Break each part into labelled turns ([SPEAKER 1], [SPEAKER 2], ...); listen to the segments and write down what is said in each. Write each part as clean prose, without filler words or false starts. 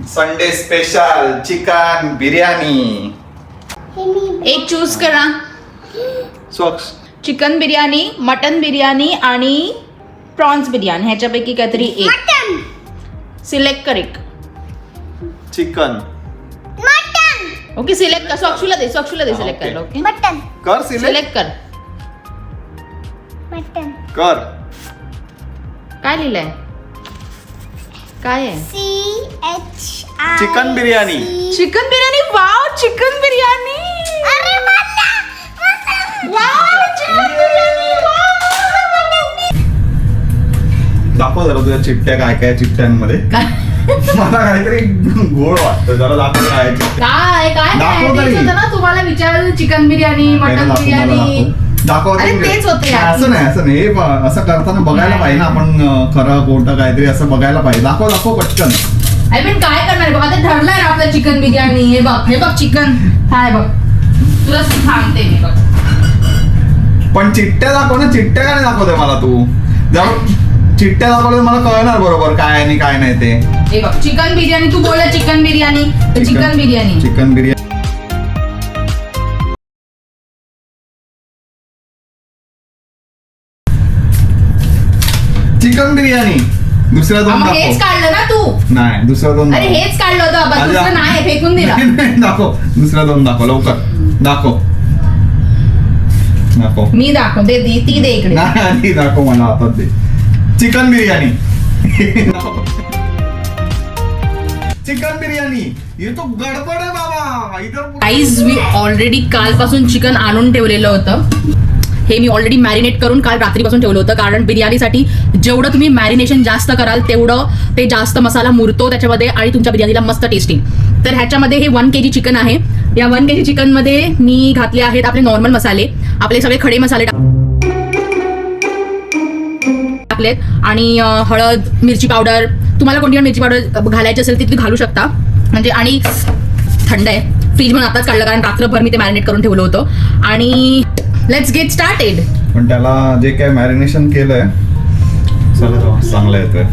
[SPEAKER 1] Sunday special chicken biryani.
[SPEAKER 2] एक choose करा.
[SPEAKER 1] Socks.
[SPEAKER 2] Chicken biryani, mutton biryani आणि प्रॉन्स बिर्याणी ह्याच्यापैकी काहीतरी एक सिलेक्ट कर. एक
[SPEAKER 1] चिकन.
[SPEAKER 2] ओके सिलेक्ट कर. स्वाक्षूला दे सिलेक्ट कर. Okay
[SPEAKER 3] mutton.
[SPEAKER 1] कर
[SPEAKER 2] सिलेक्ट कर.
[SPEAKER 3] मटन.
[SPEAKER 1] कर.
[SPEAKER 2] काय लिहिलंय? काय आहे?
[SPEAKER 3] CHI.
[SPEAKER 1] Chicken biryani.
[SPEAKER 2] Chicken biryani. Wow chicken biryani.
[SPEAKER 3] अरे मला
[SPEAKER 2] वाव चिकन बिर्याणी.
[SPEAKER 1] दाखव जरा तुझ्या चिठ्ठ्या काय काय चिठ्ठ्यांमध्ये. मला काहीतरी गोड वाटतं. जरा दाखव काय चिठ्ठ्या.
[SPEAKER 2] काय काय
[SPEAKER 1] दाखव तरी.
[SPEAKER 2] होतं ना तुम्हाला विचारलं चिकन बिर्याणी मटन बिर्याणी.
[SPEAKER 1] दाखव.
[SPEAKER 2] अरे तेच होते यार.
[SPEAKER 1] असं नाही हे असं करताना बघायला पाहिजे ना आपण खरं खोटं काहीतरी असं बघायला पाहिजे. दाखव पटकन.
[SPEAKER 2] आय मीन काय करणार बघ आता ठरलंय ना आपलं चिकन बिर्याणी. हे बघ चिकन हाय बघ. तुला सांगते मी बघ.
[SPEAKER 1] पण चिठ्ठ्या दाखव ना. चिठ्ठ्या काय दाखवते मला तू. जर चिठ्ठ्या दाखवल्या मला कळणार बरोबर काय आणि काय नाही ते.
[SPEAKER 2] हे बघ चिकन बिर्याणी. तू बोलला chicken biryani. Chicken biryani.
[SPEAKER 1] Chicken biryani. Chicken biryani. दुसऱ्या दोन
[SPEAKER 2] मग हेच
[SPEAKER 1] दाखव.
[SPEAKER 2] काढलं ना तू.
[SPEAKER 1] नाही दुसऱ्या दोन
[SPEAKER 2] अरे
[SPEAKER 1] दाखव.
[SPEAKER 2] हेच काढलं होतं बाबा. दुसरं नाही फेकून दिलं.
[SPEAKER 1] दाखव. दुसऱ्या दोन दाखव लवकर. दाखव.
[SPEAKER 2] मी दाखवते ती दे इकडे.
[SPEAKER 1] नाही दाखव मला आता दे. चिकन बिर्याणी. चिकन बिर्याणी. हे तो गडबड आहे बाबा. इधर
[SPEAKER 2] गाईज मी ऑलरेडी कालपासून चिकन आणून ठेवलेलं होतं. हे मी ऑलरेडी मॅरिनेट करून काल रात्रीपासून ठेवलं होतं. कारण बिर्याणीसाठी जेवढं तुम्ही मॅरिनेशन जास्त कराल तेवढं ते जास्त मसाला मुरतो त्याच्यामध्ये आणि तुमच्या बिर्याणीला मस्त टेस्टी. तर ह्याच्यामध्ये हे 1 kg चिकन आहे. या 1 kg चिकनमध्ये मी घातले आहेत आपले नॉर्मल मसाले. आपले सगळे खडे मसाले टाकलेत आणि हळद मिरची पावडर. तुम्हाला कोणती मिरची पावडर घालायची असेल ती तुम्ही घालू शकता. म्हणजे आणि थंड आहे. फ्रीजमधून आताच काढलं कारण रात्रभर मी ते मॅरिनेट करून ठेवलं होतं. आणि लेट्स गेट स्टार्टेड.
[SPEAKER 1] पण त्याला जे काय मॅरिनेशन केलंय चला चांगलं येतंय.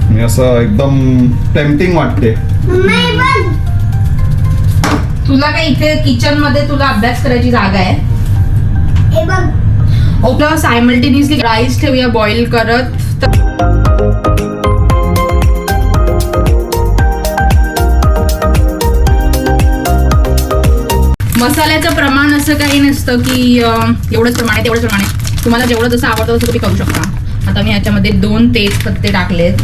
[SPEAKER 1] मी असं एकदम टेम्पटिंग वाटते.
[SPEAKER 2] तुला काय इथे किचन मध्ये तुला अभ्यास करायची जागा आहे. ओके सायमल्टेनियसली राईस ठेवूया बॉईल करत. मसाल्याचं प्रमाण असं काही नसतं की एवढंच प्रमाण आहे तेवढंच प्रमाण आहे. तुम्हाला जेवढं जसं आवडतं तसं तुम्ही करू शकता. आता मी ह्याच्यामध्ये 2 तेजपत्ते टाकलेत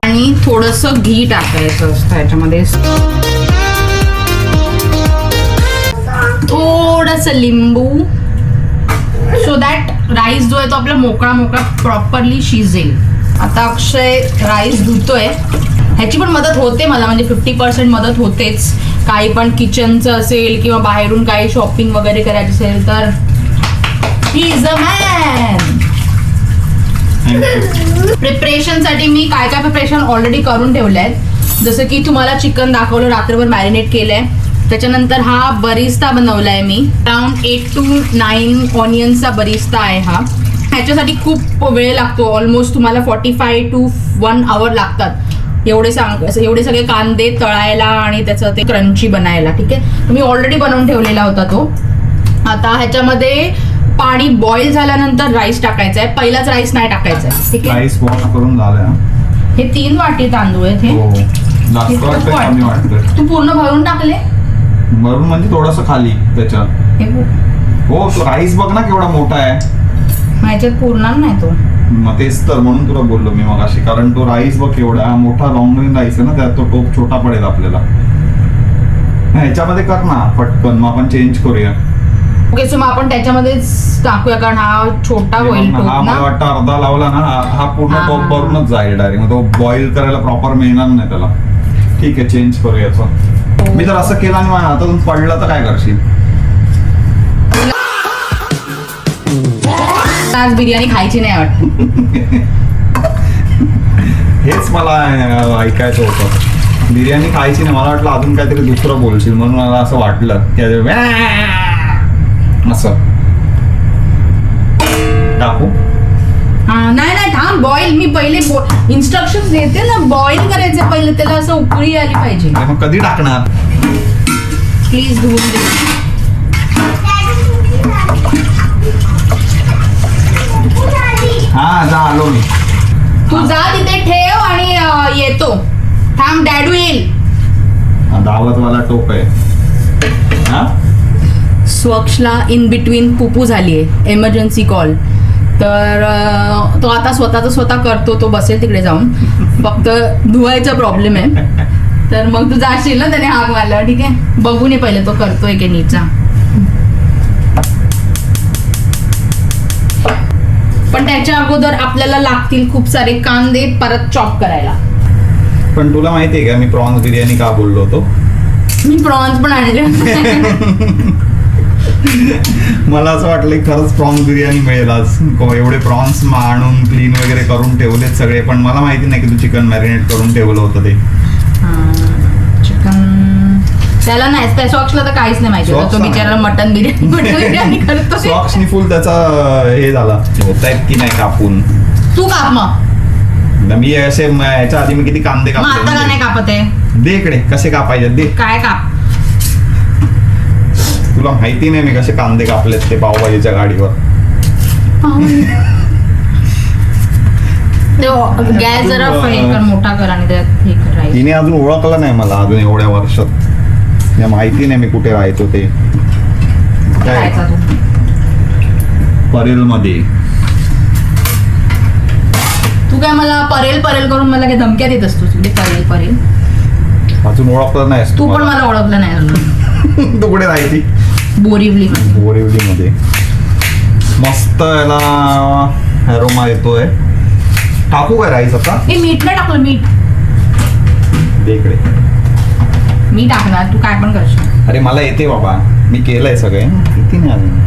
[SPEAKER 2] आणि थोडंसं घी टाकायचं असतं ह्याच्यामध्ये. थोडंसं लिंबू सो दॅट राईस जो आहे तो आपला मोकळा प्रॉपरली शिजेल. आता अक्षय राईस धुतोय. ह्याची पण मदत होते मला म्हणजे 50% मदत होतेच. काही पण किचनचं असेल किंवा बाहेरून काही शॉपिंग वगैरे करायची असेल तर ही इज अ मॅन. प्रिपरेशनसाठी मी काय प्रिपरेशन ऑलरेडी करून ठेवले आहेत. जसं की तुम्हाला चिकन दाखवलं रात्रभर मॅरिनेट केलंय. त्याच्यानंतर हा बरिस्ता बनवलाय मी. अराउंड 8 to 9 ऑनियन्सचा बरिस्ता आहे हा. ह्याच्यासाठी खूप वेळ लागतो. ऑलमोस्ट तुम्हाला 45 to 1 hour लागतात एवढे सगळे कांदे तळायला आणि त्याचं ते क्रंची बनायला. ठीक आहे. तुम्ही ऑलरेडी बनवून ठेवलेला होता तो. आता ह्याच्यामध्ये पाणी बॉईल झाल्यानंतर राईस टाकायचा आहे. पहिलाच राईस नाही टाकायचा आहे. ठीक आहे.
[SPEAKER 1] राईस वॉश करून झालं.
[SPEAKER 2] हे 3 वाटी तांदूळ आहेत. हे तू पूर्ण भरून टाकले.
[SPEAKER 1] भरून म्हणजे थोडंसं खाली त्याच्या. हो तो राईस बघ ना केवढा मोठा आहे.
[SPEAKER 2] ह्याच्यात पुरणार नाही तो.
[SPEAKER 1] मग तेच तर म्हणून तुला बोललो मी मगाशी. कारण तो राईस बघ केवढा मोठा लॉंग रेंज राईस आहे ना. त्यात तो टोप छोटा पडेल आपल्याला. ह्याच्यामध्ये कर ना पटकन. मग आपण चेंज करूया.
[SPEAKER 2] ओके सो मग आपण त्याच्यामध्येच टाकूया कारण हा छोटा होईल टोप
[SPEAKER 1] हा मला
[SPEAKER 2] ना.
[SPEAKER 1] वाटतं अर्धा लावला ना हा पूर्ण टोप भरूनच जाईल डायरेक्ट. मग तो बॉईल करायला प्रॉपर मिळणार नाही त्याला. ठीक आहे चेंज करूया याचं. मी जर असं केलं आणि माझ्या हातातून पडलं तर काय करशील.
[SPEAKER 2] आज बिर्याणी खायची नाही वाटत.
[SPEAKER 1] हेच मला ऐकायचं होतं. बिर्याणी खायची नाही. मला वाटलं अजून काहीतरी दुसरं बोलशील म्हणून मला असं वाटलं की असं टाकू
[SPEAKER 2] नाही नाही थांब बॉईल मी पहिले इन्स्ट्रक्शन देते ना बॉईल करायचं पहिले त्याला असं उकळी आली पाहिजे
[SPEAKER 1] मग कधी टाकणार
[SPEAKER 2] प्लीज धुवून दे
[SPEAKER 1] हा जा आलो मी
[SPEAKER 2] तू जा तिथे ठेव आणि येतो थांब डॅडू येईल
[SPEAKER 1] दावतवाला टोप आहे हा
[SPEAKER 2] स्वक्षला इन बिटवीन पुपू झाली आहे एमर्जन्सी कॉल तर तो आता स्वतः करतो तो बसेल तिकडे जाऊन फक्त धुवायचा प्रॉब्लेम आहे तर मग तू जाशील ना त्याने हाक मारला ठीक आहे बघून ये पहिले तो करतोय की नीटचा पण त्याच्या अगोदर आपल्याला लागतील खूप सारे कांदे परत चॉप करायला
[SPEAKER 1] पण तुला माहितीये का मी प्रॉन्स बिर्याणी का बोललो होतो
[SPEAKER 2] मी प्रॉन्स पण आणले
[SPEAKER 1] मला असं वाटलं की खरंच प्रॉन्स बिर्याणी मिळेल आज एवढे प्रॉन्स आणून क्लीन वगैरे करून ठेवलेत सगळे पण मला माहिती नाही की तू चिकन मॅरिनेट करून ठेवलं होतं ते
[SPEAKER 2] चिकन त्याला नाही त्या सॉक्सला तर काहीच नाही माहिती होतं. तो बिचारा मटन बिर्याणी करतो
[SPEAKER 1] सॉक्सनी फुल त्याचा हे झाला होत आहेत की नाही कापून
[SPEAKER 2] तू काप मग
[SPEAKER 1] मी असे याच्या आधी मी किती कांदे
[SPEAKER 2] मग आता का नाही कापत आहे
[SPEAKER 1] दे इकडे कसे कापायचे दे
[SPEAKER 2] काय काप
[SPEAKER 1] तुला माहिती नाही मी कसे कांदे कापलेत ते पावभाजीच्या गाडीवर
[SPEAKER 2] गॅस जरा हे कर मोठा कर आणि त्यात हे कर राईस
[SPEAKER 1] तिने अजून ओळखलं नाही मला अजून एवढ्या वर्षात माहिती नाही मी कुठे राहायचो ते
[SPEAKER 2] करायचा तू
[SPEAKER 1] परेल मध्ये
[SPEAKER 2] तू काय मला परेल करून मला काय धमक्या देत असतोस तुझे परेल
[SPEAKER 1] अजून ओळखलं नाही
[SPEAKER 2] तू पण मला ओळखलं नाही अजून
[SPEAKER 1] तू कुठे राहायची
[SPEAKER 2] बोरिवली
[SPEAKER 1] बोरिवली मध्ये मस्त याला अरोमा येतोय टाकू काय राईस आता
[SPEAKER 2] हे मीठ नाही टाकलं मीठ
[SPEAKER 1] दे इकडे
[SPEAKER 2] मी टाकणार तू काय पण करशील
[SPEAKER 1] अरे मला येते बाबा मी केलंय सगळे किती नाही अजून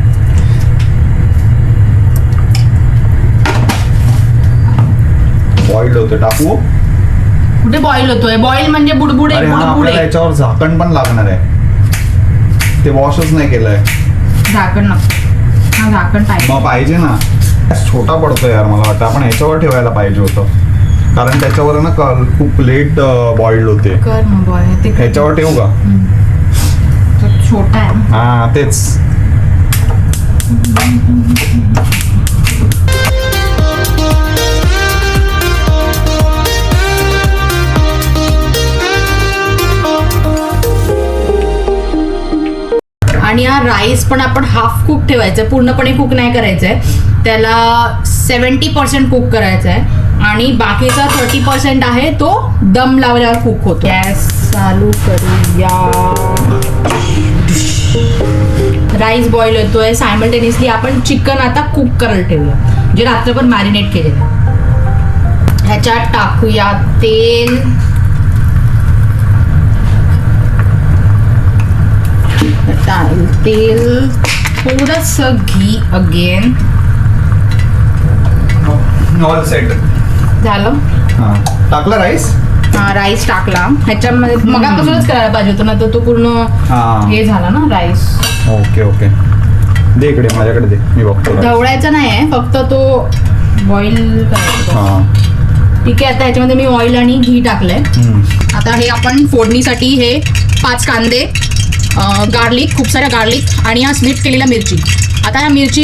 [SPEAKER 1] बॉइल्ड होतं टाकू
[SPEAKER 2] कुठे बॉईल होतोय बॉईल म्हणजे बुडबुडे
[SPEAKER 1] अरे हा आपल्याला
[SPEAKER 2] बुडबुडे
[SPEAKER 1] याच्यावर झाकण पण लागणार आहे ते वॉशच नाही केलंय
[SPEAKER 2] झाकण नको हा झाकण पाहिजे
[SPEAKER 1] मग पाहिजे ना छोटा पडतो यार मला वाटतं आपण ह्याच्यावर ठेवायला पाहिजे होतं कारण त्याच्यावर ना खूप लेट बॉइल्ड होते
[SPEAKER 2] कर मग बॉईल ते
[SPEAKER 1] ह्याच्यावर ठेवू का
[SPEAKER 2] तो छोटा आहे ना.
[SPEAKER 1] हा तेच
[SPEAKER 2] आणि हा राईस पण आपण हाफ कुक ठेवायचा पूर्णपणे कुक नाही करायचंय त्याला 70% कुक करायचा आहे आणि बाकीचा 30% आहे तो दम लावल्यावर कुक होतो गॅस चालू करूया राईस बॉईल होतोय सायमल्टेनियसली आपण चिकन आता कुक करायला ठेवूया जे रात्रभर मॅरिनेट केलेलं ह्याच्यात टाकूया तेल तेल थोडस घी अगेन
[SPEAKER 1] ऑल सेट
[SPEAKER 2] झालं
[SPEAKER 1] टाकला राईस
[SPEAKER 2] हा राईस टाकला ह्याच्यामध्ये मगापासूनच करायला पाहिजे होतं ना तर तो पूर्ण हे झाला ना राईस
[SPEAKER 1] ओके ओके दे इकडे माझ्याकडे दे मी बघतो
[SPEAKER 2] ढवळायचा नाही आहे फक्त तो बॉईल करायचा
[SPEAKER 1] हा
[SPEAKER 2] ठीक आहे आता ह्याच्यामध्ये मी ऑइल आणि घी टाकलंय आता हे आपण फोडणीसाठी हे 5 कांदे गार्लिक खूप साऱ्या गार्लिक आणि हा स्लिट केलेला मिरची आता ह्या मिरची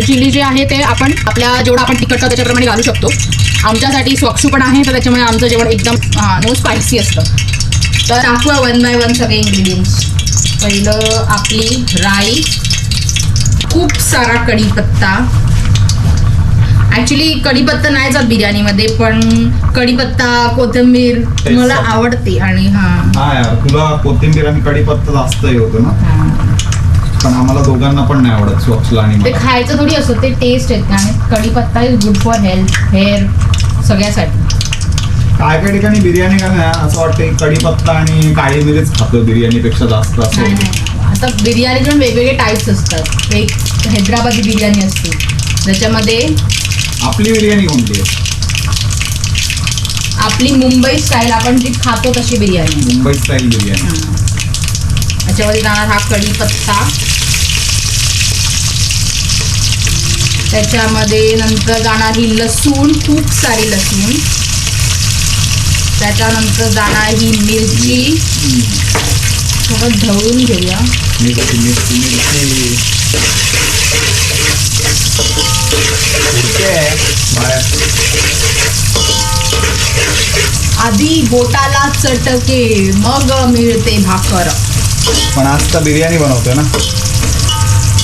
[SPEAKER 2] चिली जे आहे ते आपण आपल्या जेवढं आपण तिखट त्याच्याप्रमाणे घालू शकतो आमच्यासाठी स्वक्षू पण आहे तर त्याच्यामुळे आमचं जेवण एकदम नो स्पायसी असतं तर टाकूया 1 बाय 1 सगळे इन्ग्रेडियंट्स पहिलं आपली राई खूप सारा कढीपत्ता ऍक्च्युली कढीपत्ता नाही जात बिर्याणीमध्ये पण कढीपत्ता कोथिंबीर मला आवडते आणि
[SPEAKER 1] हा यार तुला कोथिंबीर आणि कढीपत्ता जास्त हे होतं ना पण आम्हाला दोघांना पण नाही आवडत स्वच्छला आणि
[SPEAKER 2] ते खायचं थोडी असतं ते टेस्ट येते आणि कढीपत्ता is good for health hair सगळ्यासाठी
[SPEAKER 1] काय काय ठिकाणी बिर्याणी का नाही असं वाटतं कढीपत्ता आणि काळी मिरीच खातो बिर्याणीपेक्षा जास्त असं
[SPEAKER 2] नाही नाही आता बिर्याणीचे पण वेगवेगळे टाईप्स असतात एक हैदराबादी बिर्याणी असते त्याच्यामध्ये
[SPEAKER 1] आपली बिर्याणी कोणती आहे
[SPEAKER 2] आपली मुंबई स्टाईल आपण जी खातो तशी बिर्याणी
[SPEAKER 1] मुंबई स्टाईल बिर्याणी
[SPEAKER 2] त्याच्यामध्ये जाणार हा कढीपत्ता त्याच्यामध्ये नंतर जाणार ही लसूण, खूप सारी लसूण. त्याच्यानंतर जाणार ही मिरची, थोडं ढवळून घेऊया.
[SPEAKER 1] मिरची मिरची मिरची उडते बाहेर.
[SPEAKER 2] आधी बोटाला चटके मग मिळते भाकर.
[SPEAKER 1] पण आज तर बिर्याणी बनवतोय ना,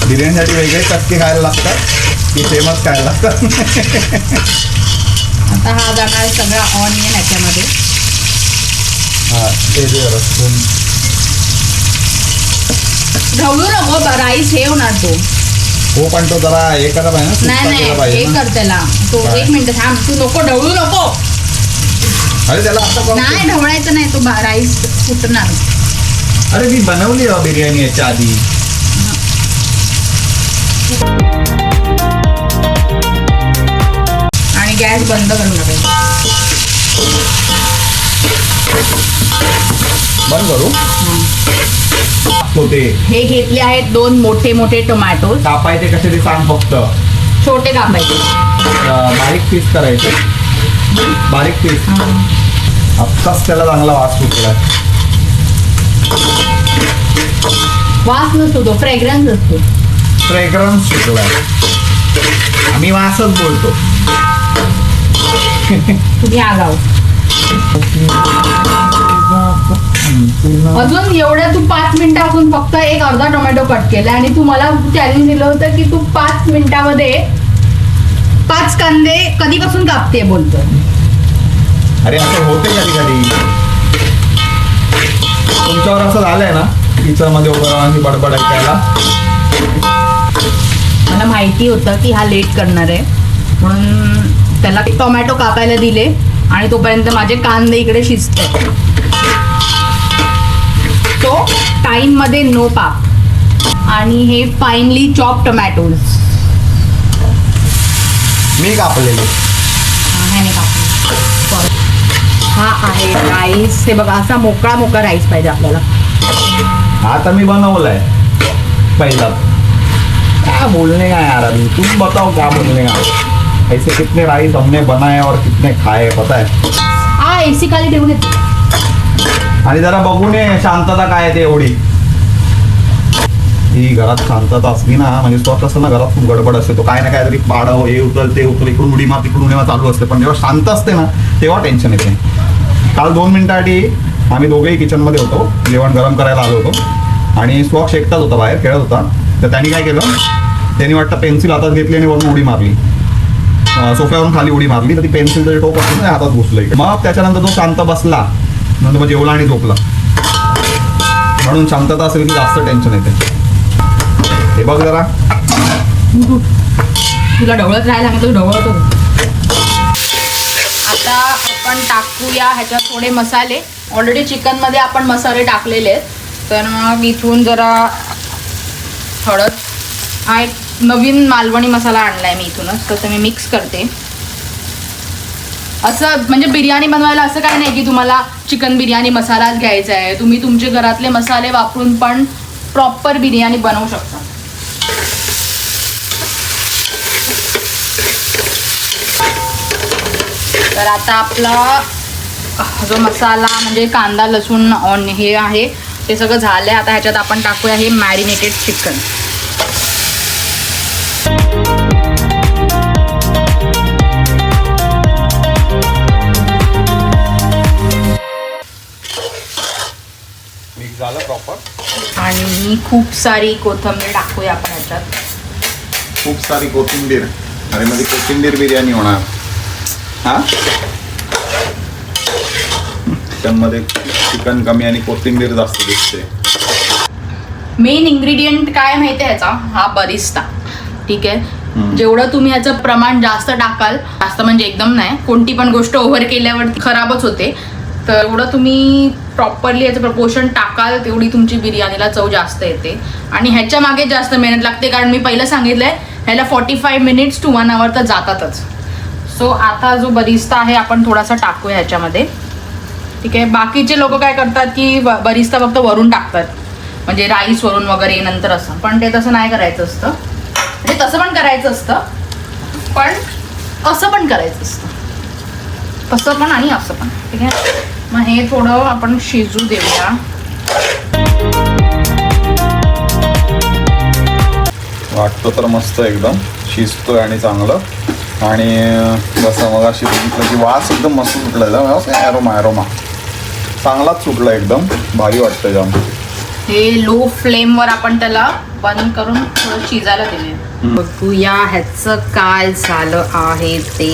[SPEAKER 1] बिर्याणीसाठी वेगळे चटके खायला लागतात की फेमस खायला लागतात.
[SPEAKER 2] आता हा जाणार सगळा ऑनियन याच्यामध्ये.
[SPEAKER 1] हा ते जे रसून
[SPEAKER 2] ढवळू नको, राईस हे होणार तो.
[SPEAKER 1] हो पण तो जरा हे करायला पाहिजे ना, सुक्का
[SPEAKER 2] नाही
[SPEAKER 1] केला
[SPEAKER 2] नाही
[SPEAKER 1] पाहिजे
[SPEAKER 2] हे
[SPEAKER 1] ना.
[SPEAKER 2] कर त्याला तो.
[SPEAKER 1] काय?
[SPEAKER 2] 1 मिनिट थांब, तू नको ढवळू नको.
[SPEAKER 1] अरे त्याला आता करून-
[SPEAKER 2] नाही ढवळायचं नाही, तो राईस फुटणार.
[SPEAKER 1] अरे मी बनवली आहे बिर्याणी याच्या आधी.
[SPEAKER 2] आणि गॅस बंद करून टाकायचा.
[SPEAKER 1] बंद करू होते.
[SPEAKER 2] हे घेतले आहेत 2 मोठे मोठे टोमॅटो.
[SPEAKER 1] कापायचे कसे ते सांग फक्त.
[SPEAKER 2] छोटे कापायचे.
[SPEAKER 1] बारीक पीस करायचे, बारीक पीस. आत्ताच त्याला चांगला वास सुटलाय.
[SPEAKER 2] वास नसतो तो, फ्रेग्रन्स असतो.
[SPEAKER 1] फ्रेग्रन्स सुटलाय. आम्ही वासच बोलतो.
[SPEAKER 2] तुम्ही आगाव. अजून एवढ्या तू 5 मिनिटापासून फक्त एक अर्धा टोमॅटो कट केला आणि तू मला चॅलेंज दिलं होतं की तू 5 मिनिटामध्ये 5 कांदे कधीपासून कापते बोलतो.
[SPEAKER 1] अरे असं होते कधी कधी. तुमच्यावर असं झालंय ना किचन मध्ये उभं राहून ही बडबड ऐकायला.
[SPEAKER 2] मला माहिती होतं की हा लेट करणार आहे म्हणून त्याला टोमॅटो कापायला दिले आणि तोपर्यंत माझे कांदे इकडे शिजतात. तो टाइम मध्ये नो पाप. आणि हे फाईनली चॉप टोमॅटोज
[SPEAKER 1] मी कापलेले.
[SPEAKER 2] ह्याने कापले. हा आहे राईस. हे बघा असा मोकळा मोकळा राईस पाहिजे आपल्याला.
[SPEAKER 1] आता मी बनवलाय पहिला. क्या बोलने का यार, अभी तुम बताओ क्या बोलने का. ऐसे कितने राइस हमने बनाए और कितने खाए पता है.
[SPEAKER 2] हा एसी खाली ठेवून येते.
[SPEAKER 1] आणि जरा बघून ये शांतता काय आहे ते एवढी. ही घरात शांतता असली ना म्हणजे स्वतः असं ना घरात खूप गडबड असते. तो काय ना काय तरी पाडव, हे उचल ते उचल, इकडून उडी मार तिकडून उडी मार चालू असते. पण जेव्हा शांत असते ना तेव्हा टेन्शन येते. काल 2 मिनिटासाठी आम्ही दोघेही किचनमध्ये होतो, जेवण गरम करायला आलो होतो आणि स्वक्ष एकटाच होता बाहेर खेळत होता. तर त्यांनी काय केलं, त्यांनी वाटतं पेन्सिल हातात घेतली आणि वरून उडी मारली. सोफ्यावरून खाली उडी मारली तर ती पेन्सिलचं टोक असतं ना हातात घुसलं. मग त्याच्यानंतर तो शांत बसला, नंतर मग जेवला आणि झोपला. म्हणून शांतता असेल की जास्त टेन्शन येते. हे बघ जरा.
[SPEAKER 2] तुला ढवळत राहायला सांगितलं, ढवळत होतं. आता आपण टाकूया ह्याच्यात थोडे मसाले. ऑलरेडी चिकनमध्ये आपण मसाले टाकलेले आहेत. तर मग इथून जरा हळद. हा एक नवीन मालवणी मसाला आणलाय मी इथूनच, तर मी मिक्स करते. असं म्हणजे बिर्याणी बनवायला असं काही नाही की तुम्हाला चिकन बिर्याणी मसालाच घ्यायचा आहे. तुम्ही तुमचे घरातले मसाले वापरून पण प्रॉपर बिर्याणी बनवू शकता. तर आता आपला जो मसाला म्हणजे कांदा लसूण ऑन हे आहे ते सगळं झालंय. आता ह्याच्यात आपण टाकूया हे मॅरिनेटेड चिकन.
[SPEAKER 1] मिक्स झालं प्रॉपर.
[SPEAKER 2] आणि खूप सारी कोथिंबीर टाकूया आपण ह्याच्यात.
[SPEAKER 1] खूप सारी कोथिंबीर. अरे मध्ये कोथिंबीर बिर्याणी होणार. हा चिकनमध्ये चिकन कमी आणि कोथिंबीर जास्त दिसते.
[SPEAKER 2] मेन इन्ग्रेडियंट काय माहिती आहे ह्याचा, हा बरिस्ता. ठीक आहे, जेवढं तुम्ही ह्याचं प्रमाण जास्त टाकाल, जास्त म्हणजे एकदम नाही, कोणती पण गोष्ट ओव्हर केल्यावर खराबच होते. तर एवढं तुम्ही प्रॉपरली याचं प्रपोर्शन टाकाल तेवढी तुमची बिर्याणीला चव जास्त येते. आणि ह्याच्या मागे जास्त मेहनत लागते, कारण मी पहिलं सांगितलंय ह्याला 45 मिनिट्स टू 1 hour तर जातातच. सो आता जो बरिस्ता आहे आपण थोडासा टाकूया ह्याच्यामध्ये. ठीक आहे, बाकीचे लोक काय करतात की बरिस्ता फक्त वरून टाकतात, म्हणजे राईस वरून वगैरे नंतर असं. पण ते तसं नाही करायचं असतं. म्हणजे तसं पण करायचं असतं, पण असं पण करायचं असतं, तसं पण आणि असं पण. ठीक आहे, मग हे थोडं आपण शिजू देऊया.
[SPEAKER 1] वाटतं तर मस्त एकदम शिजतोय आणि चांगलं. आणि जसं मग अशी बघितलं की वास एकदम मस्त सुटला, ॲरोमा चांगलाच सुटला, एकदम भारी वाटतं जाम.
[SPEAKER 2] हे लो फ्लेमवर आपण त्याला बंद करून थोडं शिजायला दिले. बघूया ह्याचं काय झालं आहे ते.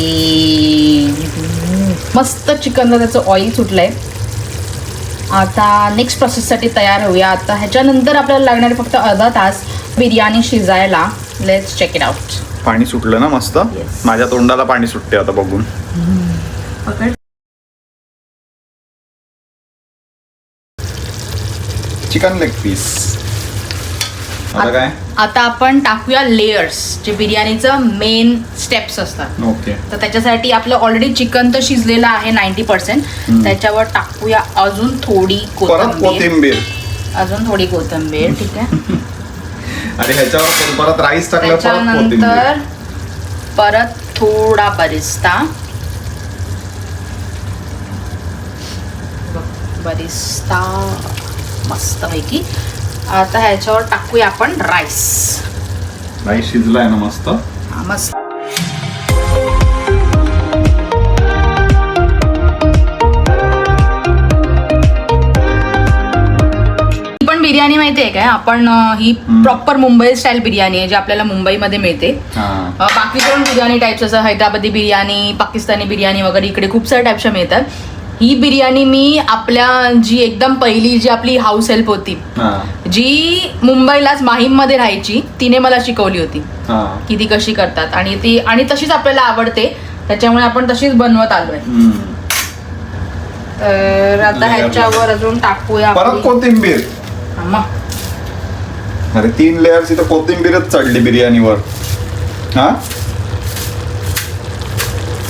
[SPEAKER 2] मस्त चिकनला त्याचं ऑइल सुटलंय. आता नेक्स्ट प्रोसेससाठी तयार होऊया. आता ह्याच्यानंतर आपल्याला लागणार फक्त अर्धा तास बिर्याणी शिजायला. Let's check it out.
[SPEAKER 1] पाणी सुटलं ना मस्त.
[SPEAKER 2] Yes.
[SPEAKER 1] माझ्या तोंडाला पाणी सुटते आता बघून. Chicken leg piece. आता काय,
[SPEAKER 2] आता आपण टाकूया लेयर्स, जे बिर्याणीचं मेन स्टेप्स असतात.
[SPEAKER 1] ओके.
[SPEAKER 2] तर त्याच्यासाठी आपलं ऑलरेडी चिकन तर शिजलेलं आहे 90%. त्याच्यावर टाकूया अजून थोडी
[SPEAKER 1] परत कोथिंबीर.
[SPEAKER 2] अजून थोडी कोथिंबीर. ठीक आहे.
[SPEAKER 1] आणि ह्याच्यावर परत राईस टाकलं, परत कोथिंबीर,
[SPEAKER 2] त्याच्यानंतर परत थोडा बरिस्ता. बरिस्ता मस्त पैकी. आता ह्याच्यावर टाकूया आपण राईस.
[SPEAKER 1] राईस शिजलाय ना मस्त.
[SPEAKER 2] हा, मस्त. पण बिर्याणी माहिती आहे काय, आपण ही प्रॉपर मुंबई स्टाईल बिर्याणी आहे, जी आपल्याला मुंबईमध्ये मिळते. बाकी पण बिर्याणी टाईप्स असं हैदराबादी बिर्याणी, पाकिस्तानी बिर्याणी वगैरे इकडे खूप साऱ्या टाईपच्या मिळतात. ही बिर्याणी मी आपल्या जी एकदम पहिली जी आपली हाऊस हेल्प होती, जी मुंबईलाच माहीममध्ये राहायची, तिने मला शिकवली होती की ती कशी करतात. आणि तशीच आपल्याला आवडते, त्याच्यामुळे आपण तशीच बनवत आलोय. तर आता ह्याच्यावर अजून टाकूया
[SPEAKER 1] परत कोथिंबीर. अरे 3 लेअर्स इथं कोथिंबीरच चढली बिर्याणीवर. हा,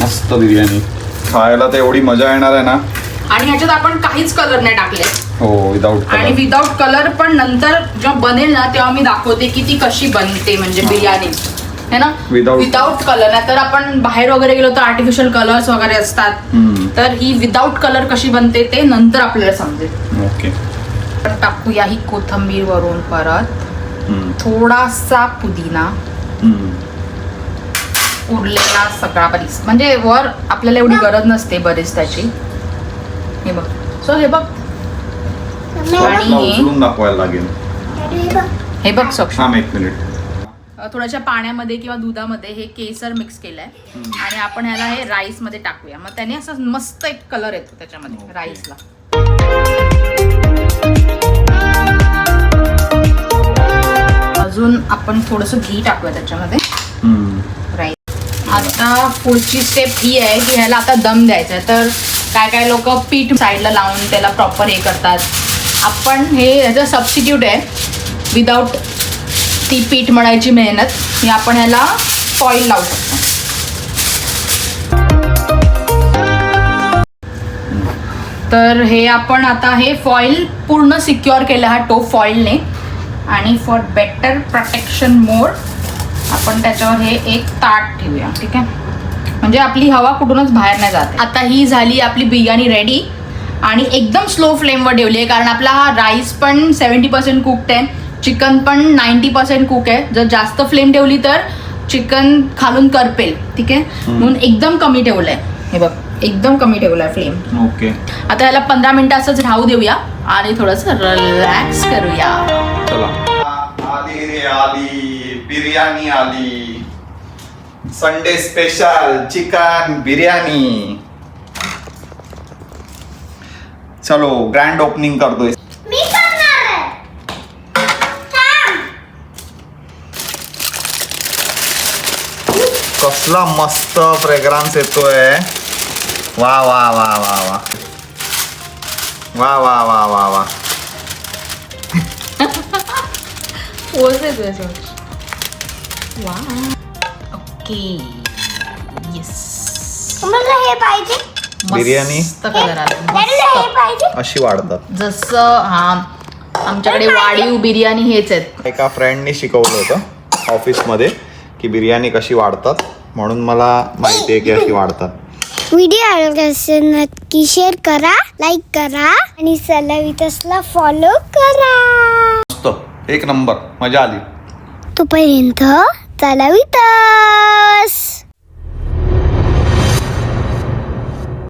[SPEAKER 1] मस्त बिर्याणी खायला तर एवढी मजा येणार आहे ना.
[SPEAKER 2] आणि ह्याच्यात आपण काहीच कलर नाही टाकले.
[SPEAKER 1] हो, विदाउट
[SPEAKER 2] आणि विदाउट कलर पण नंतर जेव्हा बनेल ना तेव्हा मी दाखवते की ती कशी बनते, म्हणजे बिर्याणी है ना, विदाउट कलर. नाही तर आपण बाहेर वगैरे गेलो तर आर्टिफिशियल कलर्स वगैरे असतात, तर ही विदाउट कलर कशी बनते ते नंतर आपल्याला समजेल.
[SPEAKER 1] ओके.
[SPEAKER 2] टाकूया ही कोथिंबीर वरून, परत थोडासा पुदिना, उरलेला सगळा बरीच, म्हणजे वर आपल्याला एवढी गरज नसते बरिस्ताची. हे बघ, सो हे बघ. आणि
[SPEAKER 1] उचलून दाखवायला लागेल.
[SPEAKER 2] हे बघ सक्षम,
[SPEAKER 1] थांब 1 मिनिट.
[SPEAKER 2] थोड्याशा पाण्यामध्ये किंवा दुधामध्ये हे केसर मिक्स केलंय आणि आपण ह्याला हे राईस मध्ये टाकूया. मग त्याने असं मस्त एक कलर येतो त्याच्यामध्ये राईसला. अजून आपण थोडस घी टाकूया त्याच्यामध्ये. राईस. आता पुढची स्टेप ही आहे की ह्याला आता दम द्यायचा आहे. तर काय काय लोक पीठ साईडला लावून त्याला प्रॉपर हे करतात. आपण हे ह्याचं सबस्टिट्यूट आहे. विदाउट ती पीठ मळायची मेहनत, ही आपण ह्याला फॉईल लावू शकतो. तर हे आपण आता हे फॉईल पूर्ण सिक्युअर केलं हा टोप फॉईलने. आणि फॉर बेटर प्रोटेक्शन मोर आपण त्याच्यावर हे एक ताट ठेवूया. ठीक आहे, म्हणजे आपली हवा कुठूनच बाहेर नाही जाते. आता ही झाली आपली बिर्याणी रेडी. आणि एकदम स्लो फ्लेमवर ठेवली आहे, कारण आपला हा राईस पण 70% कुक्ड आहे, चिकन पण 90% कुक आहे. जर जास्त फ्लेम ठेवली तर चिकन खालून करपेल. ठीक आहे, म्हणून एकदम कमी ठेवलंय. हे बघ, एकदम कमी ठेवलाय फ्लेम.
[SPEAKER 1] ओके.
[SPEAKER 2] आता याला 15 मिनिटं असंच राहू देऊया आणि थोडंसं रिलॅक्स करूया.
[SPEAKER 1] चला, आली रे आली, बिर्याणी आली. Sunday special chicken biryani. चलो, ग्रँड ओपनिंग करतोय.
[SPEAKER 3] मी करणार आहे. थांब.
[SPEAKER 1] कसला मस्त फ्रेग्रन्स येतोय. वा वा वा वा वा वा वा वा वा वा.
[SPEAKER 2] Okay, yes.
[SPEAKER 3] तुम्हाला हे पाहिजे?
[SPEAKER 1] बिर्याणी
[SPEAKER 2] मस्त कलर आला.
[SPEAKER 3] त्याला हे पाहिजे?
[SPEAKER 1] अशी वाढतात.
[SPEAKER 2] जसं आमच्याकडे वाढीव बिर्याणी हेच आहेत.
[SPEAKER 1] एका फ्रेंडनी शिकवलं होतं ऑफिसमध्ये की बिर्याणी कशी वाढतात. म्हणून मला माहिती आहे की अशी वाढतात.
[SPEAKER 3] व्हिडिओ आवडला असेल नक्की शेअर करा, लाईक करा आणि सलावितसला फॉलो करा.
[SPEAKER 1] मस्त, एक नंबर, मजा आली.
[SPEAKER 3] तोपर्यंत चलावितस.